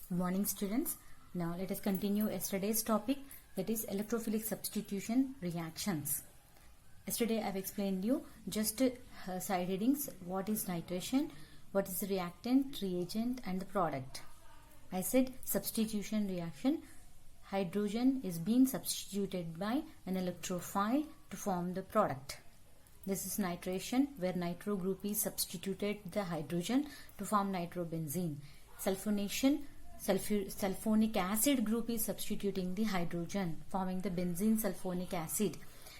Good morning, students. Now let us continue yesterday's topic, that is electrophilic substitution reactions. Yesterday I have explained you just side headings, what is nitration, what is the reactant, reagent and the product. I said substitution reaction, hydrogen is being substituted by an electrophile to form the product. This is nitration, where nitro group is substituted the hydrogen to form nitrobenzene. Sulfonation, sulfonic acid group is substituting the hydrogen, forming the benzene sulfonic acid.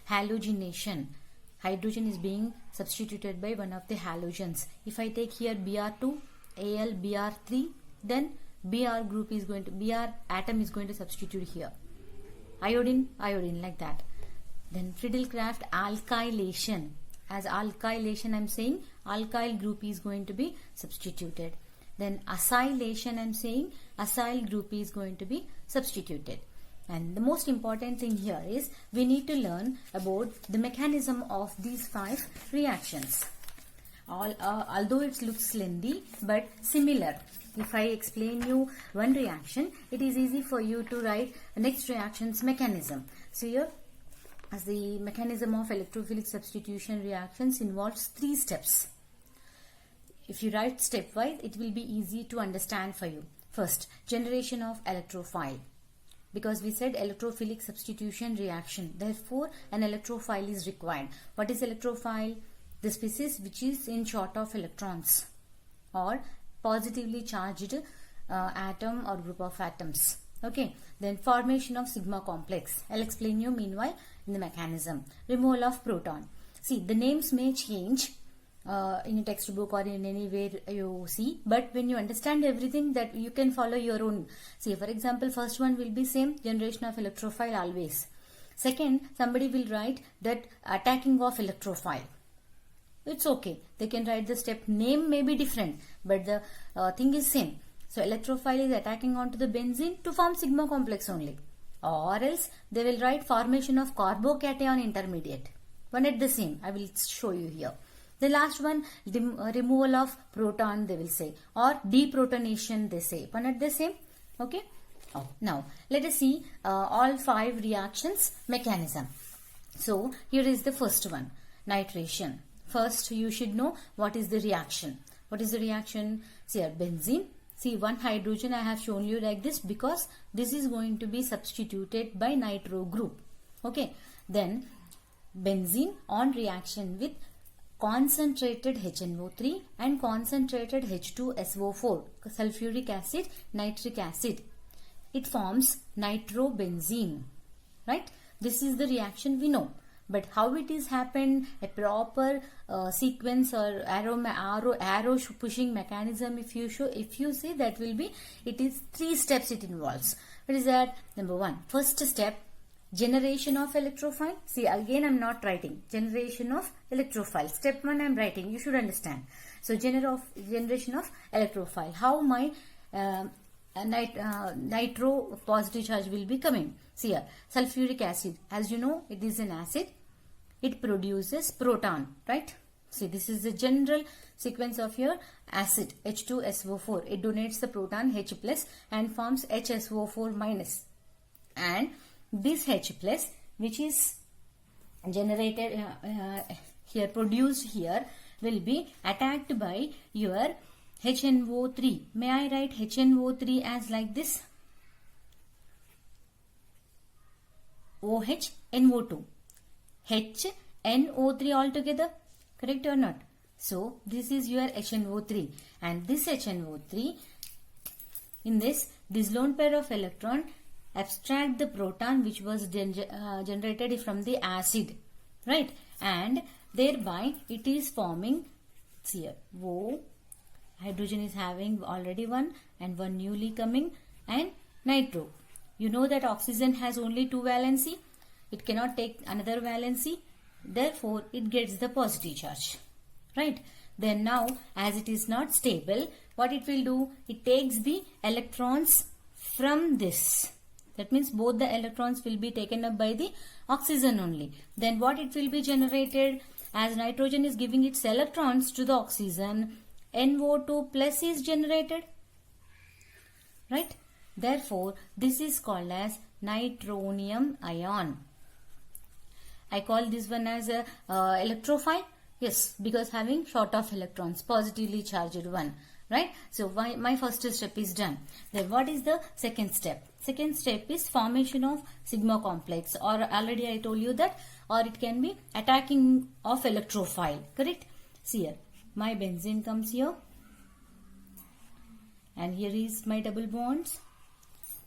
Halogenation, hydrogen is being substituted by one of the halogens. If I take here Br2, Al, Br3, then Br group is going to, Br atom is going to substitute here. Iodine, iodine, like that. Then Friedel-Crafts alkylation. As alkylation I am saying, alkyl group is going to be substituted. Then acylation I am saying, acyl group is going to be substituted. And the most important thing here is we need to learn about the mechanism of these 5 reactions. Although it looks lengthy but similar. If I explain you one reaction, it is easy for you to write the next reaction's mechanism. So here, as the mechanism of electrophilic substitution reactions involves 3 steps. If you write stepwise, it will be easy to understand for you. First, generation of electrophile. Because we said electrophilic substitution reaction, therefore an electrophile is required. What is electrophile? The species which is in short of electrons or positively charged atom or group of atoms. Okay, then formation of sigma complex. I'll explain you meanwhile in the mechanism. Removal of proton. See, the names may change in a textbook or in anywhere you see, but when you understand everything, that you can follow your own. See, for example, first one will be same, generation of electrophile always. Second, somebody will write that attacking of electrophile. It's okay, they can write the step, name may be different, but the thing is same. So electrophile is attacking onto the benzene to form sigma complex only, or else they will write formation of carbocation intermediate. One at the same, I will show you here. The last one, removal of proton they will say, or deprotonation they say. One at the same. Okay. Now let us see all 5 reactions mechanism. So here is the first one, nitration. First you should know what is the reaction. What is the reaction? See here, benzene. See, one hydrogen I have shown you like this because this is going to be substituted by nitro group. Okay. Then benzene on reaction with concentrated HNO3 and concentrated H2SO4, sulfuric acid, nitric acid. It forms nitrobenzene, right? This is the reaction we know. But how it is happened, a proper sequence or arrow pushing mechanism, if you say, that will be, it is 3 steps it involves. What is that? Number 1, first step, generation of electrophile. See, again I am not writing. Generation of electrophile. Step 1 I am writing. You should understand. So generation of electrophile. How my nitro positive charge will be coming. See here, sulfuric acid. As you know, it is an acid. It produces proton, right? See, this is the general sequence of your acid, H2SO4. It donates the proton H plus and forms HSO4 minus. And this H plus, which is generated here, produced here, will be attacked by your HNO3. May I write HNO3 as like this? OH, NO2. HNO3 altogether. Correct or not? So, this is your HNO3. And this HNO3, in this lone pair of electron abstract the proton which was generated from the acid, right? And thereby it is forming, see here, O, hydrogen is having already one and one newly coming, and nitro. You know that oxygen has only 2 valency. It cannot take another valency. Therefore, it gets the positive charge, right? Then now, as it is not stable, what it will do? It takes the electrons from this. That means both the electrons will be taken up by the oxygen only. Then what it will be generated? As nitrogen is giving its electrons to the oxygen, NO2 plus is generated, right? Therefore, this is called as nitronium ion. I call this one as a electrophile. Yes, because having sort of electrons, positively charged one. Right? So my first step is done. Then what is the second step? Second step is formation of sigma complex, or already I told you that, or it can be attacking of electrophile. Correct? See here, my benzene comes here, and here is my double bonds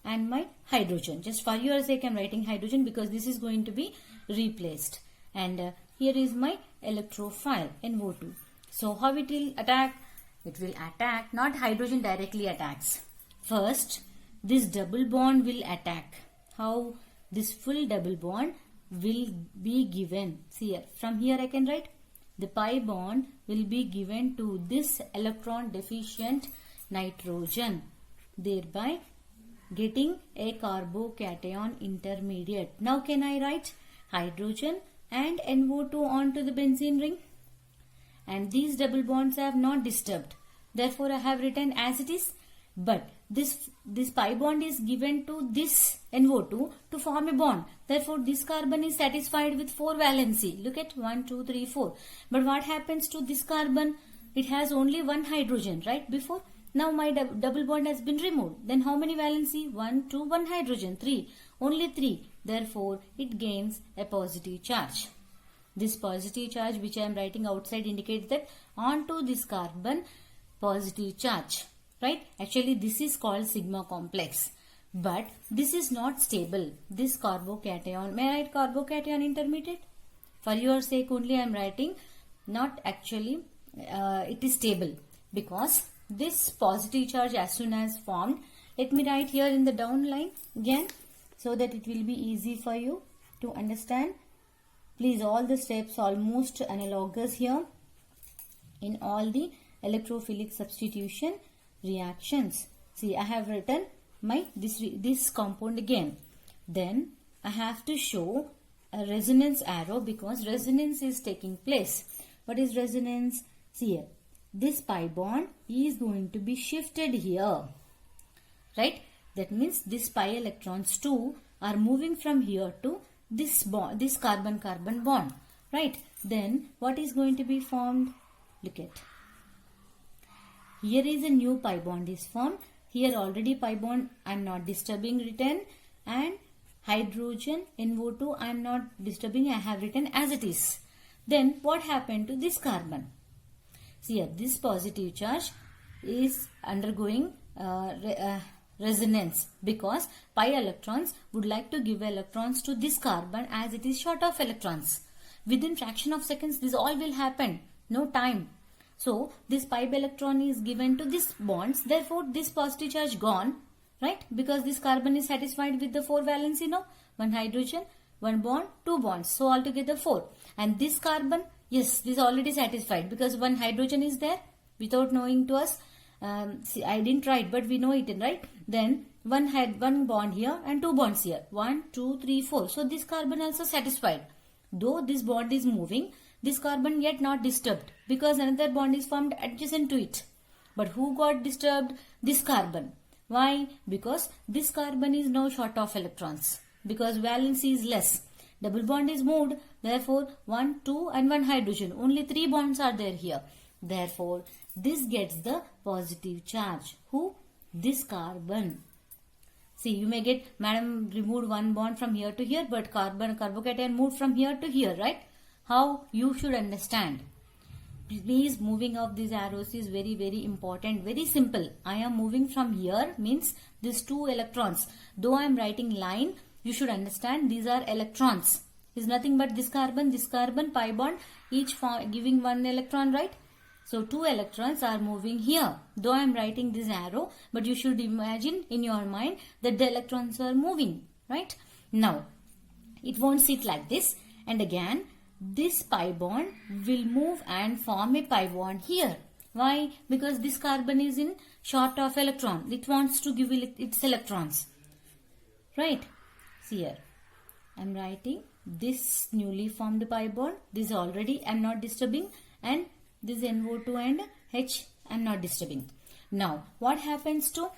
and my hydrogen. Just for your sake I am writing hydrogen because this is going to be replaced. And here is my electrophile NO2. So how it will attack? It will attack, not hydrogen directly attacks. First, this double bond will attack. How? This full double bond will be given. See here, from here I can write the pi bond will be given to this electron deficient nitrogen, thereby getting a carbocation intermediate. Now can I write hydrogen and NO2 onto the benzene ring? And these double bonds I have not disturbed. Therefore, I have written as it is. But this pi bond is given to this NO2 to form a bond. Therefore, this carbon is satisfied with 4 valency. Look at 1, 2, 3, 4. But what happens to this carbon? It has only 1 hydrogen, right? Before. Now my double bond has been removed. Then how many valency? 1, 2, 1 hydrogen, 3. Only 3. Therefore, it gains a positive charge. This positive charge which I am writing outside indicates that onto this carbon positive charge. Right? Actually this is called sigma complex. But this is not stable. This carbocation, may I write carbocation intermediate? For your sake only I am writing, not actually it is stable. Because this positive charge as soon as formed, let me write here in the down line again so that it will be easy for you to understand. Please, all the steps almost analogous here in all the electrophilic substitution reactions. See, I have written my this compound again. Then I have to show a resonance arrow because resonance is taking place. What is resonance? See here, this pi bond is going to be shifted here. Right? That means this pi electrons too are moving from here to this bond, this carbon-carbon bond, right? Then what is going to be formed? Look at. Here is a new pi bond is formed. Here already pi bond I am not disturbing written, and hydrogen NO2 I am not disturbing, I have written as it is. Then what happened to this carbon? See here, this positive charge is undergoing resonance because pi electrons would like to give electrons to this carbon as it is short of electrons. Within fraction of seconds this all will happen, no time. So this pi electron is given to this bonds, therefore this positive charge gone, right? Because this carbon is satisfied with the 4 valency now, 1 hydrogen, 1 bond, 2 bonds, so altogether 4. And this carbon, yes, this is already satisfied because 1 hydrogen is there without knowing to us. See, I didn't write, but we know it, right? Then one had 1 bond here and 2 bonds here. 1, 2, 3, 4. So this carbon also satisfied. Though this bond is moving, this carbon yet not disturbed because another bond is formed adjacent to it. But who got disturbed? This carbon. Why? Because this carbon is now short of electrons. Because valency is less. Double bond is moved. Therefore, 1, 2 and 1 hydrogen. Only 3 bonds are there here. Therefore, this gets the positive charge. Who? This carbon. See, you may get, madam removed 1 bond from here to here, but carbocation moved from here to here, right? How? You should understand. Please, moving of these arrows is very, very important. Very simple. I am moving from here means these 2 electrons. Though I am writing line, you should understand these are electrons. Is nothing but this carbon, pi bond, each giving 1 electron, right? So 2 electrons are moving here. Though I am writing this arrow, but you should imagine in your mind that the electrons are moving, right? Now, it won't sit like this. And again, this pi bond will move and form a pi bond here. Why? Because this carbon is in short of electron. It wants to give its electrons. Right? See here. I am writing this newly formed pi bond. This already I am not disturbing, and this NO2 and H I am not disturbing. Now, what happens to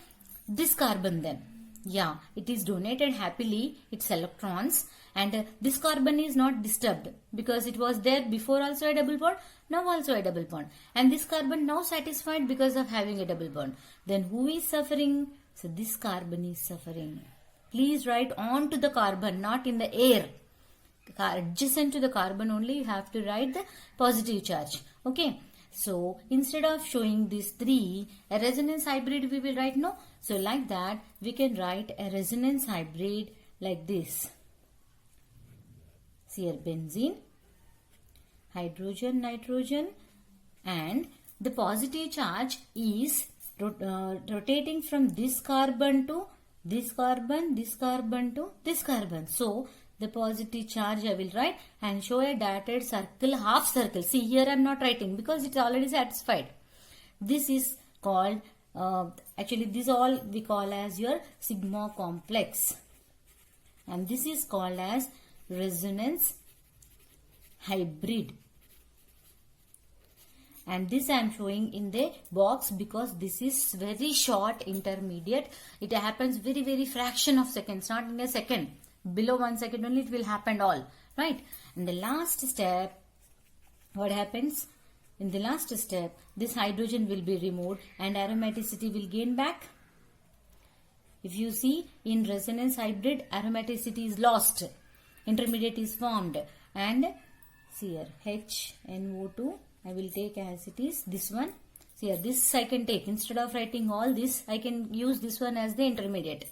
this carbon then? Yeah, it is donated happily its electrons, and this carbon is not disturbed because it was there before also a double bond, now also a double bond, and this carbon now satisfied because of having a double bond. Then who is suffering? So this carbon is suffering. Please write on to the carbon, not in the air. Adjacent to the carbon only you have to write the positive charge. Okay. So instead of showing these three, a resonance hybrid we will write, no. So like that we can write a resonance hybrid like this. See here, benzene, hydrogen, nitrogen, and the positive charge is rotating from this carbon to this carbon, this carbon to this carbon. So the positive charge I will write and show a dotted circle, half circle. See here I am not writing because it is already satisfied. This is called, actually this all we call as your sigma complex. And this is called as resonance hybrid. And this I am showing in the box because this is very short intermediate. It happens very fraction of seconds, not in a second. Below 1 second only it will happen all, right? In the last step, what happens? In the last step, this hydrogen will be removed and aromaticity will gain back. If you see, in resonance hybrid, aromaticity is lost. Intermediate is formed. And see here, HNO2, I will take as it is, this one. See here, this I can take. Instead of writing all this, I can use this one as the intermediate.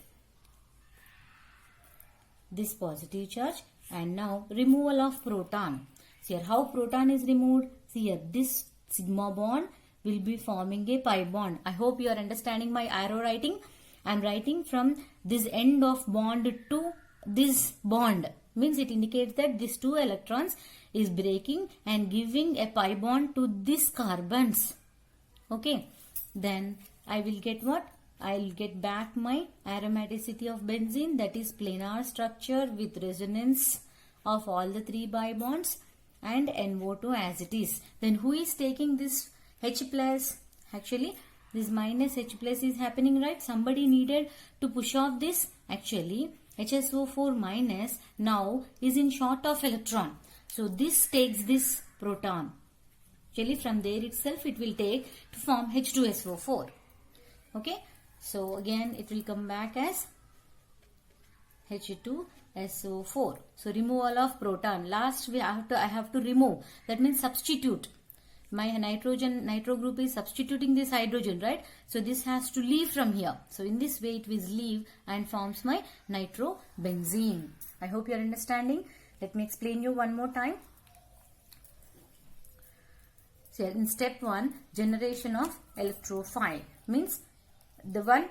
This positive charge, and now removal of proton. See here how proton is removed. See here, this sigma bond will be forming a pi bond. I hope you are understanding my arrow writing. I am writing from this end of bond to this bond. Means it indicates that these two electrons is breaking and giving a pi bond to these carbons. Okay. Then I will get what? I will get back my aromaticity of benzene, that is planar structure with resonance of all the three pi bonds, and NO2 as it is. Then who is taking this H plus? Actually this minus H plus is happening, right? Somebody needed to push off this. Actually HSO4 minus now is in short of electron. So this takes this proton. Actually from there itself it will take to form H2SO4. Okay. So again it will come back as H2SO4. So removal of proton. Last I have to remove. That means substitute. My nitro group is substituting this hydrogen, right? So this has to leave from here. So in this way it will leave and forms my nitrobenzene. I hope you are understanding. Let me explain you one more time. So in step 1, generation of electrophile means the one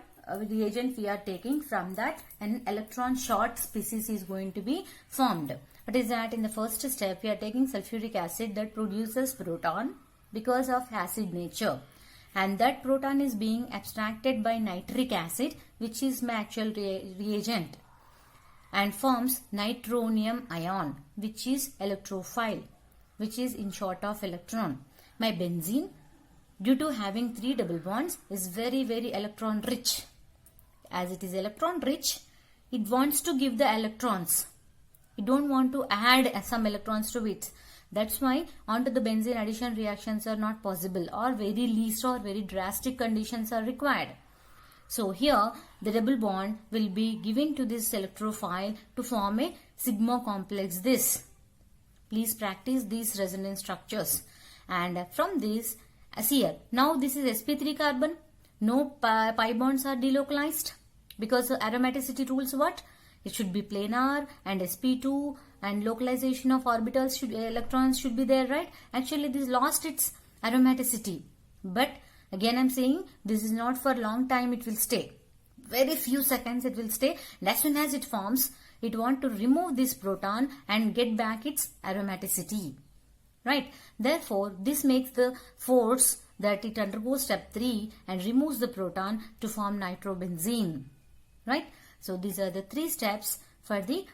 reagent we are taking, from that an electron short species is going to be formed. What is that? In the first step we are taking sulfuric acid that produces proton because of acid nature, and that proton is being abstracted by nitric acid, which is my actual reagent, and forms nitronium ion, which is electrophile, which is in short of electron. My benzene, due to having 3 double bonds, is very electron rich. As it is electron rich, it wants to give the electrons. It don't want to add some electrons to it. That's why onto the benzene addition reactions are not possible, or very least or very drastic conditions are required. So here the double bond will be given to this electrophile to form a sigma complex. This. Please practice these resonance structures. And from this, see here, now this is sp3 carbon. No pi bonds are delocalized because aromaticity rules what? It should be planar, and sp2 and localization of orbitals electrons should be there, right? Actually this lost its aromaticity. But again I am saying this is not for long time, it will stay. Very few seconds it will stay. And as soon as it forms, it want to remove this proton and get back its aromaticity. Right? Therefore, this makes the force that it undergoes step 3 and removes the proton to form nitrobenzene. Right? So, these are the 3 steps for the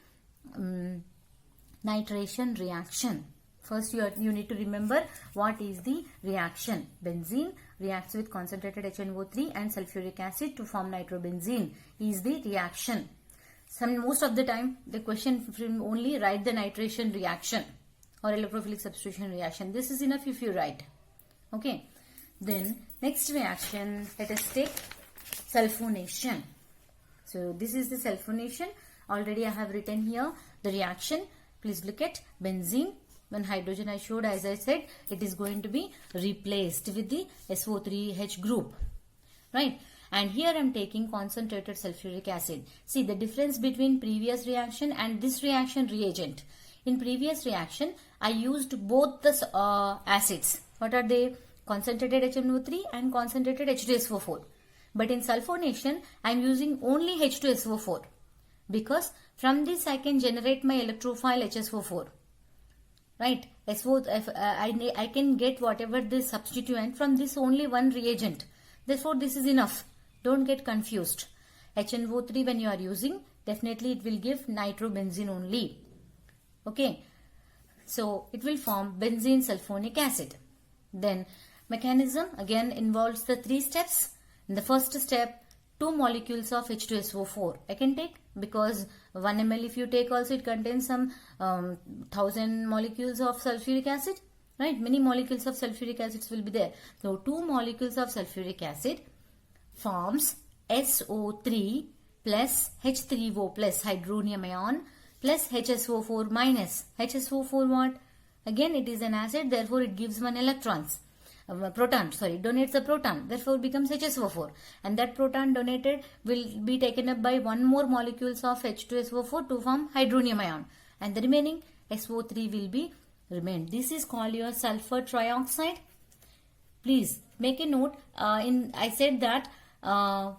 nitration reaction. First, you need to remember what is the reaction. Benzene reacts with concentrated HNO3 and sulfuric acid to form nitrobenzene is the reaction. Most of the time the question will only write the nitration reaction or electrophilic substitution reaction. This is enough if you write. Okay. Then next reaction, let us take sulfonation. So this is the sulfonation. Already I have written here the reaction. Please look at benzene. One hydrogen I showed, as I said, it is going to be replaced with the SO3H group. Right. And here I am taking concentrated sulfuric acid. See the difference between previous reaction and this reaction reagent. In previous reaction, I used both the acids. What are they? Concentrated HNO3 and concentrated H2SO4. But in sulfonation, I am using only H2SO4 because from this I can generate my electrophile HSO4. Right? I can get whatever the substituent from this only one reagent. Therefore, this is enough. Don't get confused. HNO3 when you are using, definitely it will give nitrobenzene only. Okay. So, it will form benzene sulfonic acid. Then, mechanism again involves the 3 steps. In the first step, 2 molecules of H2SO4 I can take, because 1 ml if you take also it contains some 1000 molecules of sulfuric acid, right? Many molecules of sulfuric acids will be there. So 2 molecules of sulfuric acid forms SO3 plus H3O plus hydronium ion plus HSO4 minus. HSO4 what? Again it is an acid, therefore it gives 1 electrons. Donates a proton, therefore becomes HSO4, and that proton donated will be taken up by 1 more molecules of H2SO4 to form hydronium ion, and the remaining SO3 will be remain. This is called your sulfur trioxide. Please make a note. I said that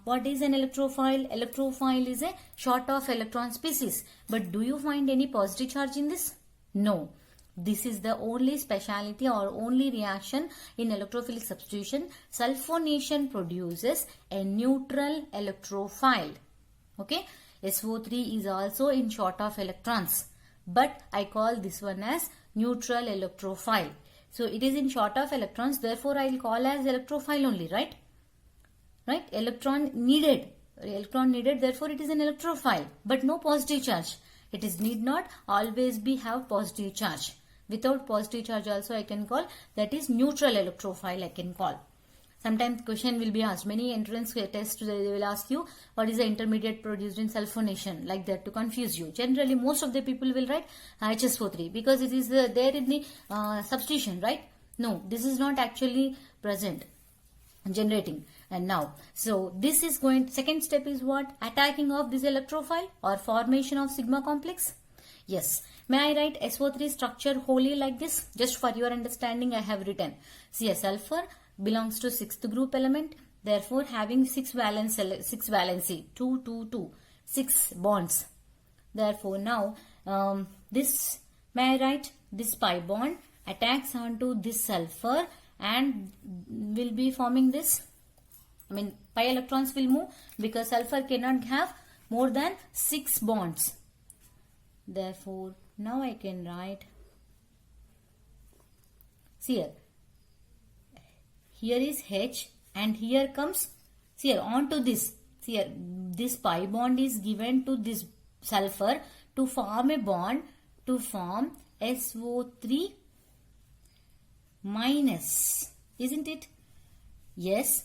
what is an electrophile? Electrophile is a short of electron species. But do you find any positive charge in this? No. This is the only speciality or only reaction in electrophilic substitution. Sulfonation produces a neutral electrophile. Okay. SO3 is also in short of electrons. But I call this one as neutral electrophile. So it is in short of electrons. Therefore, I will call as electrophile only, right? Right? Electron needed. Therefore, it is an electrophile. But no positive charge. It is need not always be have positive charge. Without positive charge also I can call, that is neutral electrophile I can call. Sometimes question will be asked. Many entrance tests they will ask you what is the intermediate produced in sulfonation, like that, to confuse you. Generally most of the people will write HSO3 because it is there in the substitution, right? No, this is not actually present generating. And now, so this is going, second step is what? Attacking of this electrophile or formation of sigma complex. Yes. May I write SO3 structure wholly like this? Just for your understanding I have written. See, a sulfur belongs to 6th group element. Therefore, having 6 valency, 2, 2, 2, 6 bonds. Therefore, now this, may I write this pi bond attacks onto this sulfur and will be forming this. Pi electrons will move because sulfur cannot have more than 6 bonds. Therefore, now I can write, see here is H and here comes, see here, onto this, see here, this pi bond is given to this sulfur to form a bond to form SO3 minus, isn't it? Yes,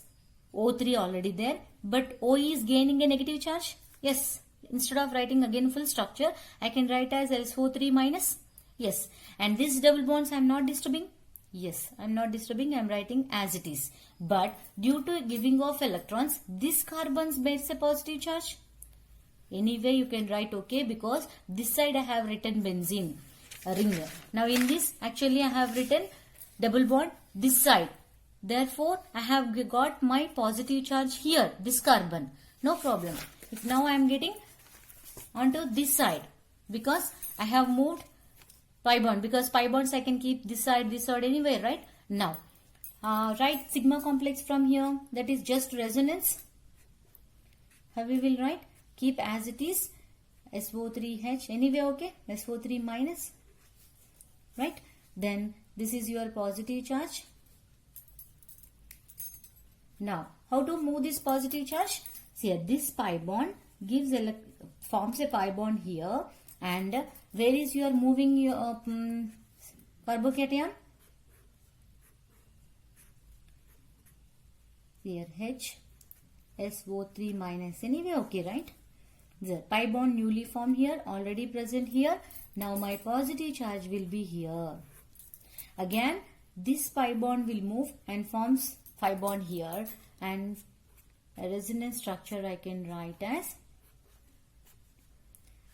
O3 already there, but O is gaining a negative charge. Yes. Instead of writing again full structure, I can write as SO3 minus. Yes. And this double bonds I am not disturbing. Yes, I am not disturbing. I am writing as it is. But due to giving of electrons, this carbon bears a positive charge. Anyway, you can write okay because this side I have written benzene ring. Now in this, actually I have written double bond this side. Therefore, I have got my positive charge here, this carbon. No problem. If now I am getting onto this side because I have moved pi bond, because pi bonds I can keep this side anywhere, right? Now, write sigma complex from here, that is just resonance. How we will write? Keep as it is, SO3H, anyway, okay, SO3 minus, right? Then this is your positive charge. Now, how to move this positive charge? See here, this pi bond forms a pi bond here, and where is you are moving your carbocation? Here H SO3 minus anyway, okay, right? The pi bond newly formed here, already present here. Now my positive charge will be here. Again, this pi bond will move and forms pi bond here, and a resonance structure I can write as,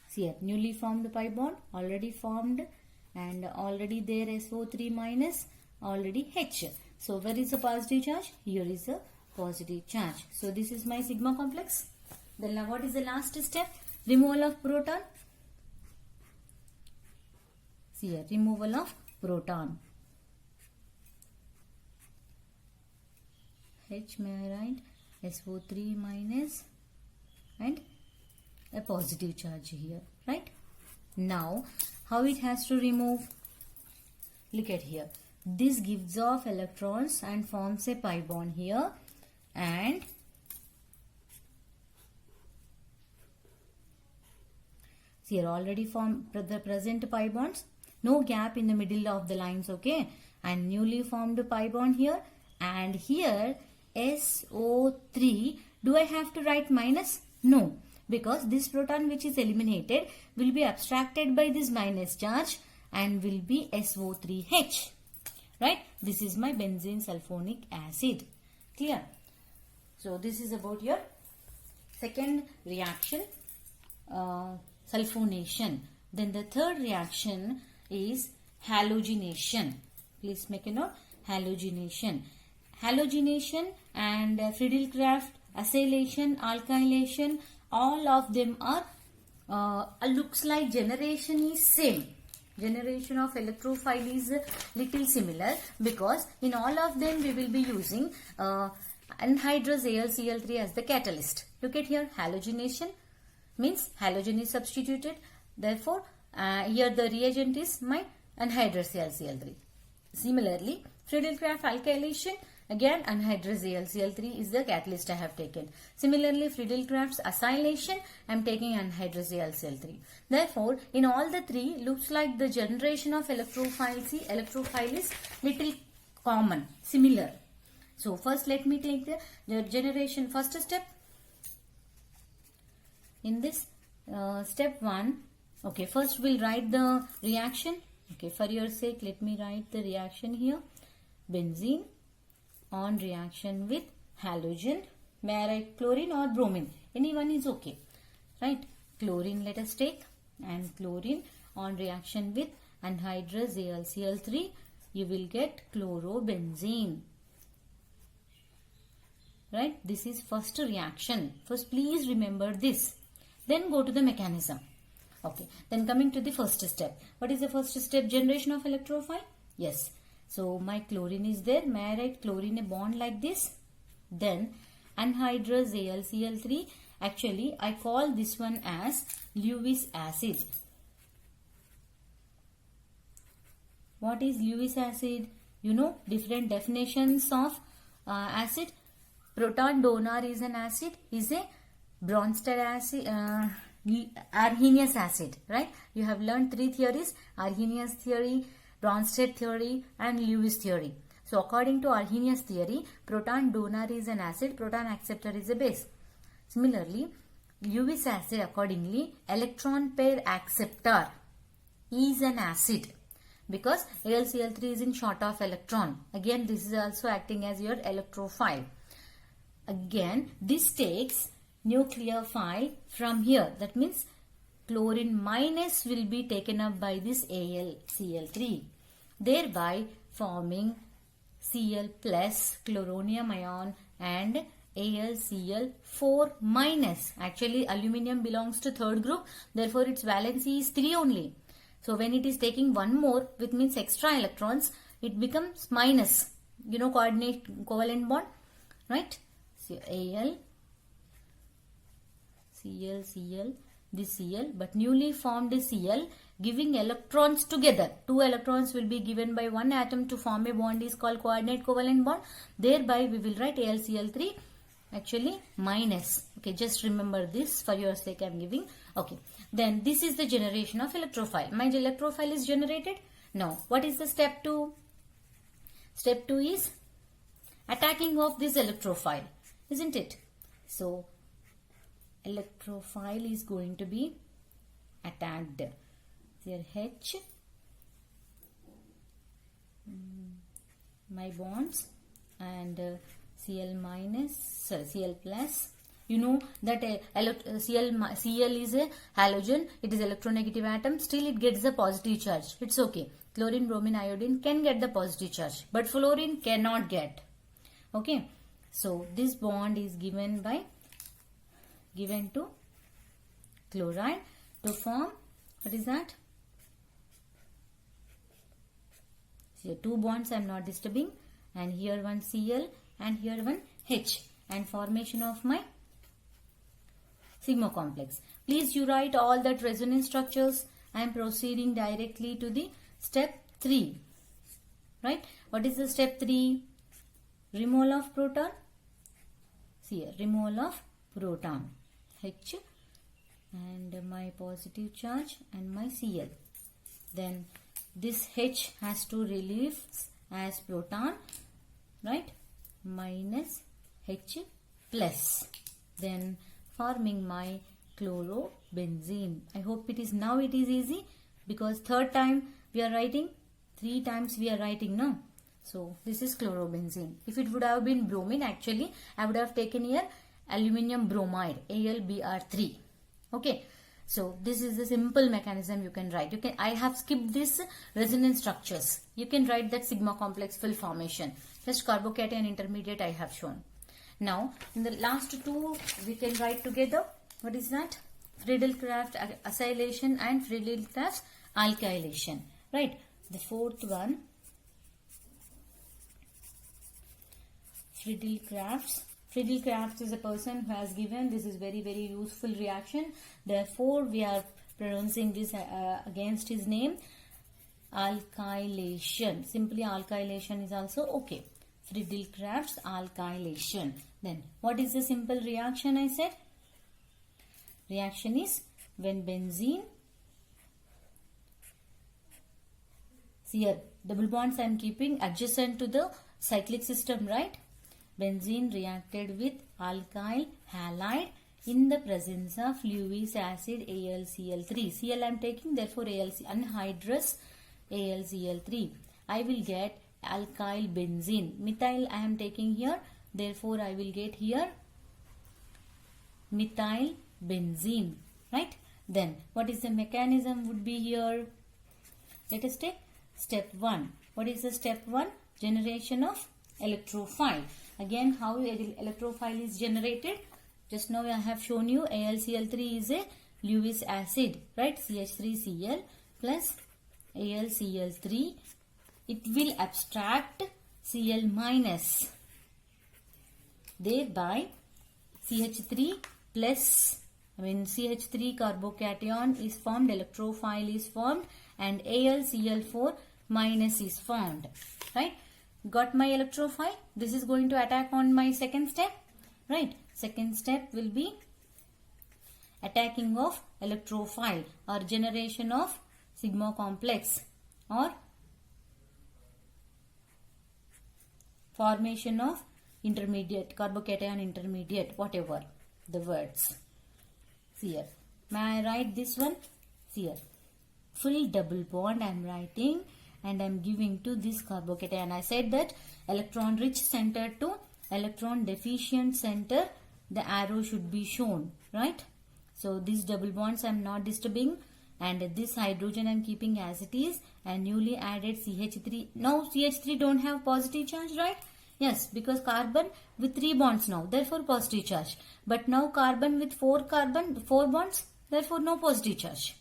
see here, newly formed pi bond, already formed, and already there SO3 minus, already H. So where is the positive charge? Here is the positive charge. So this is my sigma complex. Then now what is the last step? Removal of proton. See here, removal of proton. H, may I write SO3 minus and a positive charge here, right? Now how it has to remove? Look at here. This gives off electrons and forms a pi bond here, and see here, already formed the present pi bonds, no gap in the middle of the lines, okay, and newly formed pi bond here, and here SO3. Do I have to write minus? No, because this proton which is eliminated will be abstracted by this minus charge and will be SO3H, right? This is my benzene sulfonic acid. Clear? So this is about your second reaction, sulfonation. Then the third reaction is halogenation. Please make a note. Halogenation. Halogenation and Friedel-Crafts, acylation, alkylation, all of them are looks like generation is same. Generation of electrophile is little similar, because in all of them we will be using anhydrous AlCl3 as the catalyst. Look at here, halogenation means halogen is substituted. Therefore, here the reagent is my anhydrous AlCl3. Similarly, Friedel-Crafts alkylation, again anhydrous AlCl3 is the catalyst I have taken. Similarly, Friedel-Crafts acylation, I am taking anhydrous AlCl3. Therefore, in all the three, looks like the generation of electrophile is little common, similar. So first let me take the generation first step. In this step 1, okay, first we'll write the reaction. Okay, for your sake, let me write the reaction here. Benzene on reaction with halogen. May I write chlorine or bromine? Anyone is okay, right? Chlorine let us take, and chlorine on reaction with anhydrous AlCl3, you will get chlorobenzene. Right? This is first reaction. First, please remember this. Then go to the mechanism. Okay. Then coming to the first step. What is the first step? Generation of electrophile? Yes. So my chlorine is there. May I write chlorine a bond like this? Then anhydrous AlCl3. Actually, I call this one as Lewis acid. What is Lewis acid? You know different definitions of acid. Proton donor is an acid, is a Bronsted acid, Arrhenius acid, right? You have learned three theories: Arrhenius theory, Bronsted theory, and Lewis theory. So according to Arrhenius theory, proton donor is an acid, proton acceptor is a base. Similarly, Lewis acid, accordingly, electron pair acceptor is an acid, because AlCl3 is in short of electron. Again, this is also acting as your electrophile. Again, this takes nucleophile from here. That means chlorine minus will be taken up by this AlCl3, thereby forming Cl plus chloronium ion and AlCl4 minus. Actually, aluminium belongs to third group, therefore its valency is 3 only. So when it is taking one more, which means extra electrons, it becomes minus. You know covalent bond, right? So Al, Cl, Cl, this Cl, but newly formed Cl giving electrons together. 2 electrons will be given by one atom to form a bond is called coordinate covalent bond. Thereby we will write AlCl3 actually minus. Okay, just remember this for your sake I am giving. Okay, then this is the generation of electrophile. My electrophile is generated. Now what is the step 2? Step 2 is attacking of this electrophile, isn't it? So electrophile is going to be attacked. Here H, my bonds, and Cl minus, Cl plus. You know that Cl is a halogen. It is electronegative atom. Still it gets the positive charge. It's okay. Chlorine, bromine, iodine can get the positive charge, but fluorine cannot get. Okay. So this bond is given to chloride to form, what is that? Here 2 bonds I am not disturbing, and here one Cl and here one H, and formation of my sigma complex. Please you write all that resonance structures. I am proceeding directly to the step 3. Right? What is the step 3? Removal of proton. See here, removal of proton. H and my positive charge and my Cl. Then this H has to relieve as proton, right? Minus H plus. Then forming my chlorobenzene. I hope it is easy, because third time we are writing, 3 times we are writing now. So this is chlorobenzene. If it would have been bromine, actually I would have taken here aluminium bromide, AlBr3. Okay. So this is the simple mechanism you can write. I have skipped this resonance structures. You can write that sigma complex full formation. Just carbocation intermediate I have shown. Now in the last 2 we can write together. What is that? Friedel-Crafts acylation and Friedel-Crafts alkylation. Right. The fourth one, Friedel-Crafts. Friedel-Crafts is a person who has given, this is very useful reaction. Therefore, we are pronouncing this against his name. Alkylation. Simply alkylation is also okay. Friedel-Crafts alkylation. Then, what is the simple reaction I said? Reaction is when benzene, see here, double bonds I am keeping adjacent to the cyclic system, right? Benzene reacted with alkyl halide in the presence of Lewis acid AlCl3. Cl I am taking, therefore anhydrous AlCl3. I will get alkyl benzene. Methyl I am taking here, therefore I will get here methyl benzene. Right? Then what is the mechanism would be here? Let us take step 1. What is the step 1? Generation of electrophile. Again, how electrophile is generated? Just now I have shown you AlCl3 is a Lewis acid, right? CH3Cl plus AlCl3. It will abstract Cl minus. Thereby CH3 plus, CH3 carbocation is formed, electrophile is formed, and AlCl4 minus is formed, right? Got my electrophile. This is going to attack on my second step, right? Second step will be attacking of electrophile or generation of sigma complex or formation of intermediate, carbocation intermediate, whatever the words. See here. May I write this one? See here. Full double bond I am writing and I am giving to this carbocation. I said that electron rich center to electron deficient center, the arrow should be shown, right? So these double bonds I am not disturbing, and this hydrogen I am keeping as it is, and newly added CH3. Now CH3 don't have positive charge, right? Yes, because carbon with 3 bonds now, therefore positive charge. But now carbon with 4 bonds, therefore no positive charge.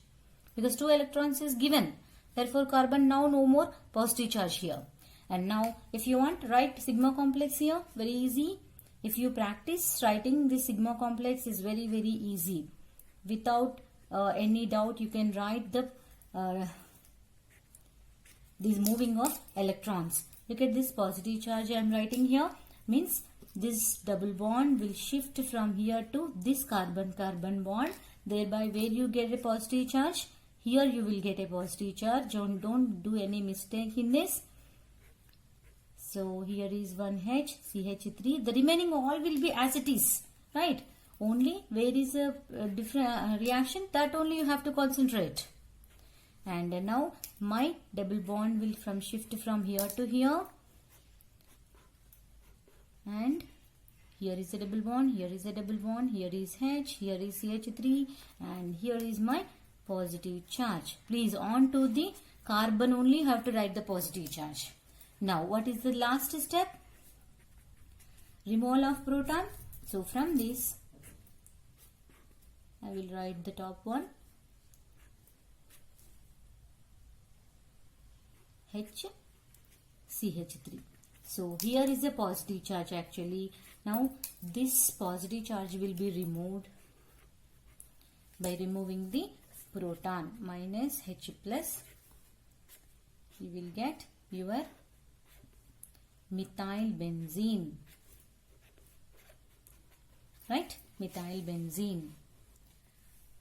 Because 2 electrons is given. Therefore carbon now no more positive charge here. And now if you want, write sigma complex here, very easy. If you practice writing this sigma complex is very easy. Without any doubt, you can write the this moving of electrons. Look at this positive charge I am writing here, means this double bond will shift from here to this carbon-carbon bond, thereby where you get a positive charge, here you will get a positive charge. Don't do any mistake in this. So here is one H, CH3. The remaining all will be as it is, right? Only where is a different reaction, that only you have to concentrate. And now my double bond will shift from here to here. And here is a double bond, here is a double bond, here is H, here is CH3, and here is my positive charge. Please, on to the carbon only you have to write the positive charge. Now, what is the last step? Removal of proton. So, from this, I will write the top one. H, CH3. So, here is a positive charge actually. Now, this positive charge will be removed by removing the proton, minus H plus. You will get your methyl benzene, right? Methyl benzene.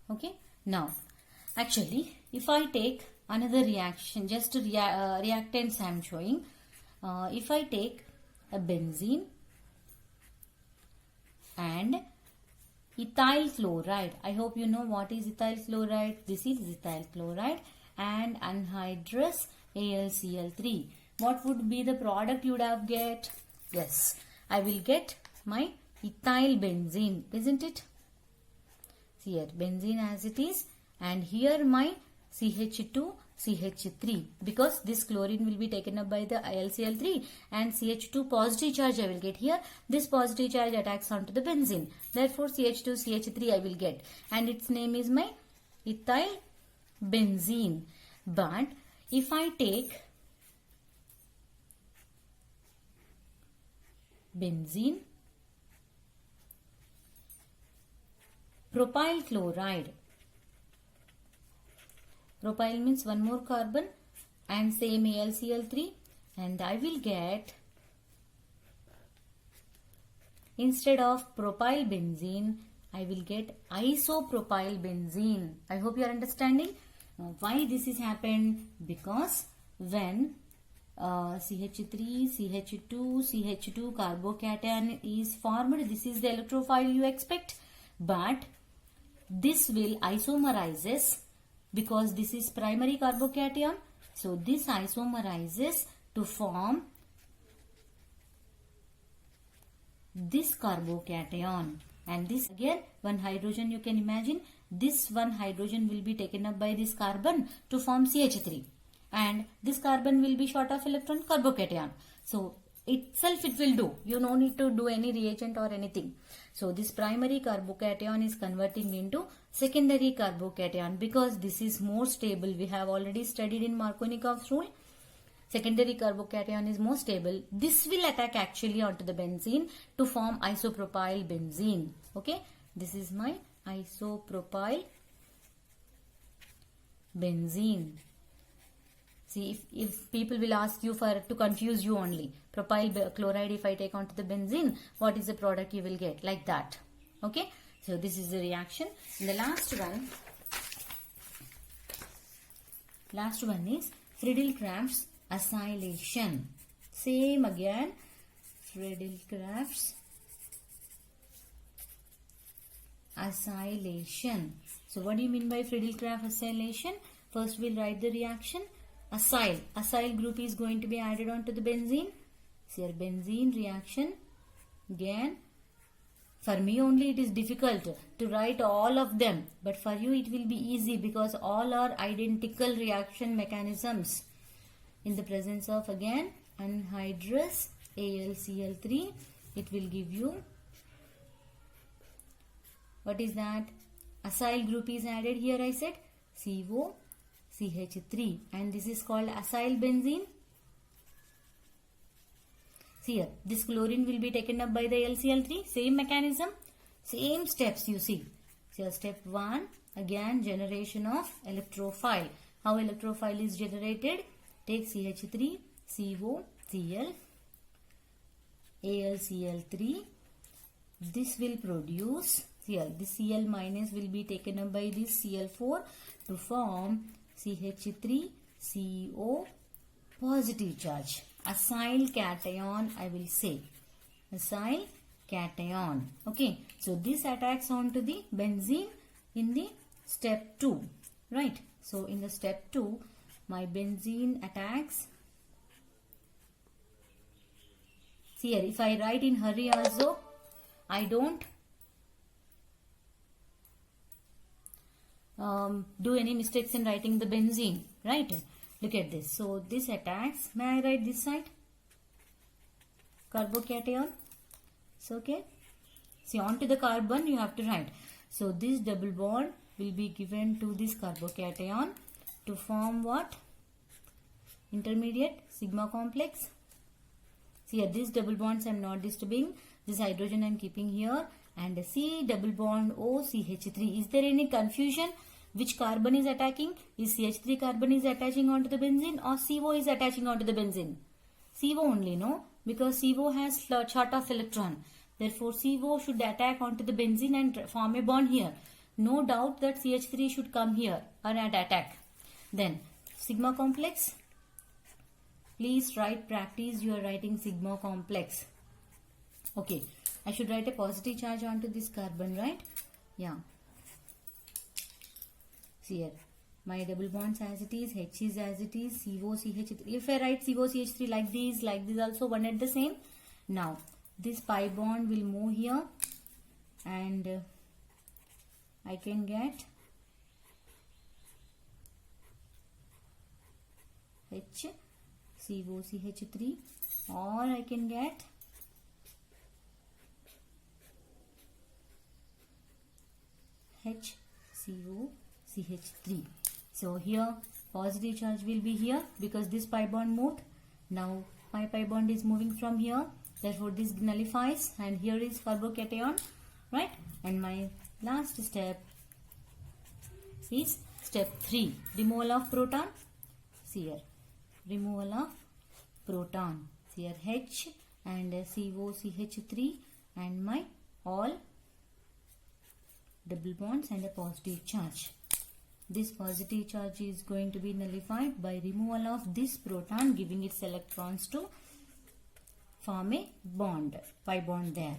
Okay. Now, actually, if I take another reaction, just reactants I am showing. If I take a benzene and ethyl chloride, I hope you know what is ethyl chloride. This is ethyl chloride and anhydrous AlCl3. What would be the product you would have get? Yes, I will get my ethyl benzene, isn't it? See here, benzene as it is, and here my CH2, CH3, because this chlorine will be taken up by the AlCl3 and CH2 positive charge I will get here. This positive charge attacks onto the benzene. Therefore, CH2, CH3 I will get, and its name is my ethyl benzene. But if I take benzene, propyl chloride, propyl means one more carbon and same AlCl3, and I will get, instead of propyl benzene, I will get isopropyl benzene. I hope you are understanding. Now, why this is happened? Because when CH3, CH2, CH2 carbocation is formed, this is the electrophile you expect, but this will isomerizes because this is primary carbocation. So, this isomerizes to form this carbocation, and this again one hydrogen, you can imagine this one hydrogen will be taken up by this carbon to form CH3, and this carbon will be short of electron, carbocation. So, itself it will do. You no need to do any reagent or anything. So, this primary carbocation is converting into secondary carbocation because this is more stable. We have already studied in Markovnikov's rule. Secondary carbocation is more stable. This will attack actually onto the benzene to form isopropyl benzene. Okay. This is my isopropyl benzene. See, if people will ask you to confuse you only, propyl chloride if I take onto the benzene, what is the product you will get? Like that. Okay. So, this is the reaction. And the last one is Friedel-Crafts acylation. Same again, Friedel-Crafts acylation. So, what do you mean by Friedel-Crafts acylation? First, we'll write the reaction. Acyl group is going to be added onto the benzene. So, here benzene reaction. Again, for me only it is difficult to write all of them, but for you it will be easy because all are identical reaction mechanisms. In the presence of again anhydrous AlCl3, it will give you, what is that? Acyl group is added here, I said CO CH3, and this is called acyl benzene. See here, this chlorine will be taken up by the LCl3, same mechanism, same steps you see. So step 1, Again, generation of electrophile. How electrophile is generated? Take CH3, CO, Cl, AlCl3. This will produce Cl. This Cl minus will be taken up by this Cl4 to form CH3, CO, positive charge. Acyl cation, I will say. Acyl cation. Okay. So this attacks onto the benzene in the step 2. Right. So in the step 2, my benzene attacks. See here, if I write in hurry also, I don't do any mistakes in writing the benzene. Right. Look at this. So this attacks. May I write this side? Carbocation. So okay. See, onto the carbon you have to write. So this double bond will be given to this carbocation to form what? Intermediate sigma complex. See here, these double bonds I am not disturbing. This hydrogen I am keeping here, and C double bond O CH3. Is there any confusion? Which carbon is attacking? Is CH3 carbon is attaching onto the benzene, or CO is attaching onto the benzene? CO only, no? Because CO has short of electron. Therefore, CO should attack onto the benzene and form a bond here. No doubt that CH3 should come here and attack. Then, sigma complex. Please write, practice your writing sigma complex. Okay, I should write a positive charge onto this carbon, right? Yeah. See here, my double bonds as it is, H is as it is, COCH3. If I write COCH3 like this also, one at the same. Now, this pi bond will move here, and I can get H COCH3, or I can get HCOCH3. So here positive charge will be here because this pi bond moved. Now my pi bond is moving from here. Therefore this nullifies, and here is carbocation, right? And my last step is step 3, removal of proton. See here, removal of proton. See here, H and COCH3 and my all double bonds and a positive charge. This positive charge is going to be nullified by removal of this proton, giving its electrons to form a bond, pi bond there.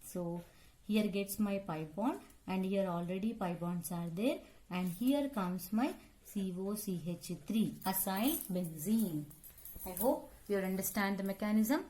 So here gets my pi bond, and here already pi bonds are there, and here comes my COCH3, acyl benzene. I hope you understand the mechanism.